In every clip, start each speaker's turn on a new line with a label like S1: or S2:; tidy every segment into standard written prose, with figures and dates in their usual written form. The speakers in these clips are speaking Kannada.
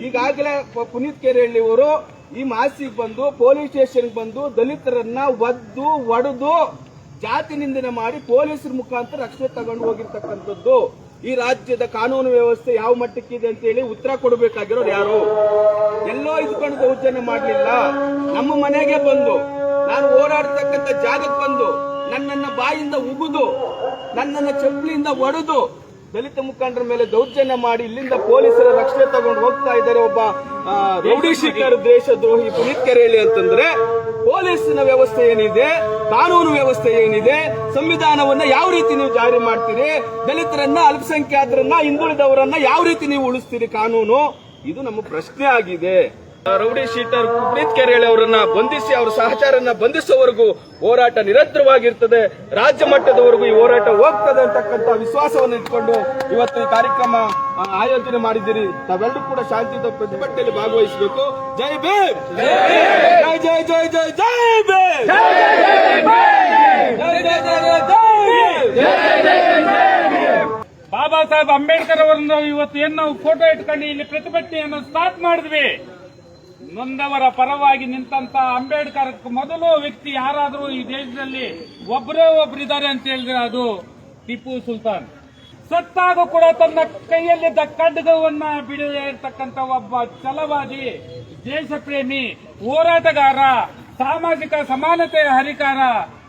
S1: ಈಗಾಗಲೇ ಪುನೀತ್ ಕೆರೆಹಳ್ಳಿ ಅವರು ಈ ಮಾಸಿಗೆ ಬಂದು ಪೊಲೀಸ್ ಸ್ಟೇಷನ್ ಬಂದು ದಲಿತರನ್ನ ಒದ್ದು ಒಡೆದು ಜಾತಿ ನಿಂದನೆ ಮಾಡಿ ಪೊಲೀಸರ ಮುಖಾಂತರ ರಕ್ಷಣೆ ತಗೊಂಡು ಹೋಗಿರ್ತಕ್ಕಂಥದ್ದು. ಈ ರಾಜ್ಯದ ಕಾನೂನು ವ್ಯವಸ್ಥೆ ಯಾವ ಮಟ್ಟಕ್ಕಿದೆ ಅಂತ ಹೇಳಿ ಉತ್ತರ ಕೊಡಬೇಕಾಗಿರೋರು ಯಾರು? ಎಲ್ಲೋ ಇದ್ಕೊಂಡು ದೌರ್ಜನ್ಯ ಮಾಡಲಿಲ್ಲ. ನಮ್ಮ ಮನೆಗೆ ಬಂದು, ನಾನು ಓಡಾಡ್ತಕ್ಕಂಥ ಜಾಗಕ್ಕೆ ಬಂದು ನನ್ನನ್ನ ಬಾಯಿಂದ ಉಗಿದು ನನ್ನನ್ನ ಚಪ್ಪಲಿಯಿಂದ ಒಡೆದು ದಲಿತ ಮುಖಂಡರ ಮೇಲೆ ದೌರ್ಜನ್ಯ ಮಾಡಿ ಇಲ್ಲಿಂದ ಪೊಲೀಸರ ರಕ್ಷಣೆ ತಗೊಂಡು ಹೋಗ್ತಾ ಇದ್ದಾರೆ ಒಬ್ಬ ರೌಡಿ ಶೀಟರ್ ದೇಶದ್ರೋಹಿ ಪುನೀತ್ ಕೆರೆಹಳ್ಳಿ ಅಂತಂದ್ರೆ, ಪೊಲೀಸಿನ ವ್ಯವಸ್ಥೆ ಏನಿದೆ, ಕಾನೂನು ವ್ಯವಸ್ಥೆ ಏನಿದೆ, ಸಂವಿಧಾನವನ್ನ ಯಾವ ರೀತಿ ನೀವು ಜಾರಿ ಮಾಡ್ತೀರಿ, ದಲಿತರನ್ನ, ಅಲ್ಪಸಂಖ್ಯಾತರನ್ನ, ಹಿಂದುಳಿದವರನ್ನ ಯಾವ ರೀತಿ ನೀವು ಉಳಿಸ್ತೀರಿ ಕಾನೂನು? ಇದು ನಮ್ಮ ಪ್ರಶ್ನೆ ಆಗಿದೆ. ರೌಡಿ ಶೀಟರ್ ಪುನೀತ್ ಕೆರೆಹಳ್ಳಿ ಅವರನ್ನ ಬಂಧಿಸಿ, ಅವರ ಸಹಚಾರನ್ನ ಬಂಧಿಸುವವರೆಗೂ ಹೋರಾಟ ನಿರಂತರವಾಗಿರ್ತದೆ. ರಾಜ್ಯ ಮಟ್ಟದವರೆಗೂ ಈ ಹೋರಾಟ ಹೋಗ್ತದೆ ಅಂತಕ್ಕಂಥ ವಿಶ್ವಾಸವನ್ನು ಇಟ್ಕೊಂಡು ಇವತ್ತು ಈ ಕಾರ್ಯಕ್ರಮ ಆಯೋಜನೆ ಮಾಡಿದ್ದೀರಿ. ತಾವೆಲ್ಲರೂ ಕೂಡ ಶಾಂತಿಯುತ ಪ್ರತಿಭಟನೆಯಲ್ಲಿ ಭಾಗವಹಿಸಬೇಕು. ಜೈ ಭೀಮ್, ಜೈ ಜೈ ಜೈ ಜೈ ಜೈ ಭೀಮ್,
S2: ಬಾಬಾ ಸಾಹೇಬ್ ಅಂಬೇಡ್ಕರ್ ಅವರನ್ನು ಇವತ್ತು ಏನು ನಾವು ಫೋಟೋ ಇಟ್ಕೊಂಡು ಇಲ್ಲಿ ಪ್ರತಿಭಟನೆಯನ್ನು ಸ್ಟಾರ್ಟ್ ಮಾಡಿದ್ವಿ. ನೊಂದವರ ಪರವಾಗಿ ನಿಂತಂತ ಅಂಬೇಡ್ಕರ್ ಮೊದಲು ವ್ಯಕ್ತಿ ಯಾರಾದರೂ ಈ ದೇಶದಲ್ಲಿ ಒಬ್ಬರಿದ್ದಾರೆ ಅಂತ ಹೇಳಿದ್ರೆ ಅದು ಟಿಪ್ಪು ಸುಲ್ತಾನ್. ಸತ್ತಾಗ ಕೂಡ ತನ್ನ ಕೈಯಲ್ಲಿದ್ದ ಖಡ್ಗವನ್ನ ಬಿಡದೇ ಇರತಕ್ಕಂತ ಒಬ್ಬ ಛಲವಾದಿ, ದೇಶ ಪ್ರೇಮಿ, ಹೋರಾಟಗಾರ, ಸಾಮಾಜಿಕ ಸಮಾನತೆಯ ಹರಿಕಾರ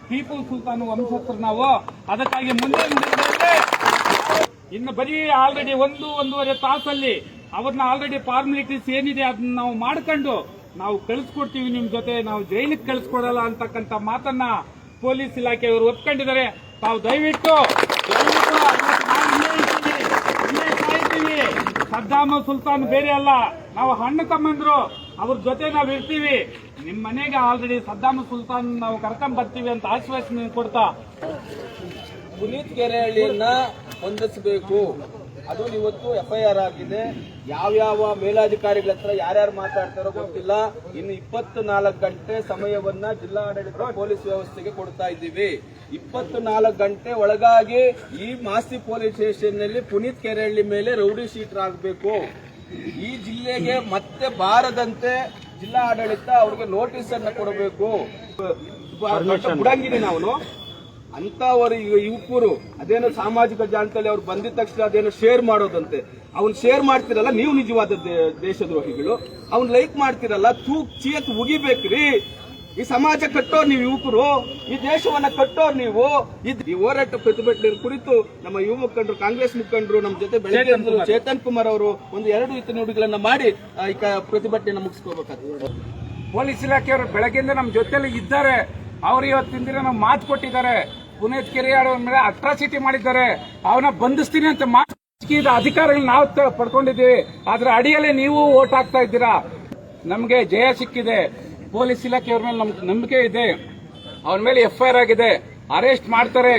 S2: ಟಿಪ್ಪು ಸುಲ್ತಾನ್ ವಂಶಸ್ಥರು ನಾವು. ಅದಕ್ಕಾಗಿ ಮುಂದಿನ ಇನ್ನು ಬರೀ ಆಲ್ರೆಡಿ ಒಂದೂವರೆ ತಾಸಲ್ಲಿ ಅವ್ರನ್ನ ಆಲ್ರೆಡಿ ಫಾರ್ಮಾಲಿಟೀಸ್ ಏನಿದೆ ಅದನ್ನ ನಾವು ಮಾಡ್ಕೊಂಡು ನಾವು ಕಳಿಸ್ಕೊಡ್ತೀವಿ ನಿಮ್ ಜೊತೆ, ನಾವು ಜೈಲಿಗೆ ಕಳಿಸ್ಕೊಡಲ್ಲ ಅಂತಕ್ಕಂಥ ಮಾತನ್ನ ಪೊಲೀಸ್ ಇಲಾಖೆಯವರು ಒಪ್ಕೊಂಡಿದ್ದಾರೆ. ತಾವು ದಯವಿಟ್ಟು ಸದ್ದಾಮ ಸುಲ್ತಾನ್ ಬೇರೆ ಅಲ್ಲ, ನಾವು ಹಣ್ಣು ತಮ್ಮಂದ್ರು, ಅವ್ರ ಜೊತೆ ನಾವು ಇರ್ತೀವಿ. ನಿಮ್ ಮನೆಗೆ ಆಲ್ರೆಡಿ ಸದ್ದಾಮ ಸುಲ್ತಾನ್ ನಾವು ಕರ್ಕೊಂಡ್ ಬರ್ತೀವಿ ಅಂತ ಆಶ್ವಾಸನೆ ಕೊಡ್ತಾ
S1: ಪುನೀತ್ ಕೆರೆಹಳ್ಳಿಯನ್ನ ಹೊಂದಿಸಬೇಕು. ಅದು ಇವತ್ತು FIR ಆಗಿದೆ. ಯಾವ್ಯಾವ ಮೇಲಾಧಿಕಾರಿಗಳ ಹತ್ರ ಯಾರ್ಯಾರು ಮಾತಾಡ್ತಾರೋ ಗೊತ್ತಿಲ್ಲ. ಇನ್ನು 24 ಗಂಟೆ ಸಮಯವನ್ನ ಜಿಲ್ಲಾಡಳಿತ ಪೊಲೀಸ್ ವ್ಯವಸ್ಥೆಗೆ ಕೊಡ್ತಾ ಇದ್ದೀವಿ. 24 ಗಂಟೆ ಒಳಗಾಗಿ ಈ ಮಾಸ್ತಿ ಪೊಲೀಸ್ ಸ್ಟೇಷನ್ ನಲ್ಲಿ ಪುನೀತ್ ಕೆರೆಹಳ್ಳಿ ಮೇಲೆ ರೌಡಿ ಶೀಟರ್ ಆಗಬೇಕು. ಈ ಜಿಲ್ಲೆಗೆ ಮತ್ತೆ ಬಾರದಂತೆ ಜಿಲ್ಲಾ ಆಡಳಿತ ಅವ್ರಿಗೆ ನೋಟಿಸ್ ಅನ್ನ ಕೊಡಬೇಕು. ಬಿಡಂಗಿರಿ ನಾವು ಅಂತವರು ಯುವಕರು ಅದೇನೋ ಸಾಮಾಜಿಕ ಜಾಲತಾಣದಲ್ಲಿ ಅವ್ರು ಬಂದಿದ ತಕ್ಷಣ ಅದೇನೋ ಶೇರ್ ಮಾಡೋದಂತೆ. ಅವ್ನು ಶೇರ್ ಮಾಡ್ತಿರಲ್ಲ ನೀವು ನಿಜವಾದ ದೇಶದ್ರೋಹಿಗಳು. ಅವ್ನು ಲೈಕ್ ಮಾಡ್ತಿರಲ್ಲ, ಚೀತ್ ಉಗಿಬೇಕ್ರಿ. ಈ ಸಮಾಜ ಕಟ್ಟೋರು ನೀವು ಯುವಕರು, ಈ ದೇಶವನ್ನ ಕಟ್ಟೋರು ನೀವು. ಈ ಹೋರಾಟ ಪ್ರತಿಭಟನೆ ಕುರಿತು ನಮ್ಮ ಯುವ ಮುಖಂಡರು, ಕಾಂಗ್ರೆಸ್ ಮುಖಂಡರು ನಮ್ಮ ಜೊತೆ ಬೆಳಗ್ಗೆ ಚೇತನ್ ಕುಮಾರ್ ಅವರು 2 ನುಡಿಗಳನ್ನ ಮಾಡಿ ಈ ಪ್ರತಿಭಟನೆ ಮುಗಿಸ್ಕೋಬೇಕಾಗ್ತದೆ.
S2: ಪೊಲೀಸ್ ಇಲಾಖೆಯವರು ಬೆಳಗ್ಗೆಯಿಂದ ನಮ್ಮ ಜೊತೆಲಿ ಇದ್ದಾರೆ. ಅವರು ಇವತ್ತಿನ ದಿನ ನಾವು ಮಾತು ಕೊಟ್ಟಿದ್ದಾರೆ. ಪುನೀತ್ ಕೆರೆಹಳ್ಳಿ ಮೇಲೆ ಅಟ್ರಾಸಿಟಿ ಮಾಡಿದ್ದಾರೆ, ಅವನ ಬಂಧಿಸ್ತೀನಿ ಅಂತ ಮಾತು ಅಧಿಕಾರಿಗಳು ನಾವು ಪಡ್ಕೊಂಡಿದ್ದೀವಿ. ಆದ್ರೆ ಅಡಿಯಲ್ಲೇ ನೀವು ಓಟ್ ಹಾಕ್ತಾ ಇದ್ದೀರಾ. ನಮಗೆ ಜಯ ಸಿಕ್ಕಿದೆ. ಪೊಲೀಸ್ ಇಲಾಖೆಯವ್ರ ಮೇಲೆ ನಮ್ಗೆ ನಂಬಿಕೆ ಇದೆ. ಅವನ ಮೇಲೆ FIR ಆಗಿದೆ, ಅರೆಸ್ಟ್ ಮಾಡ್ತಾರೆ.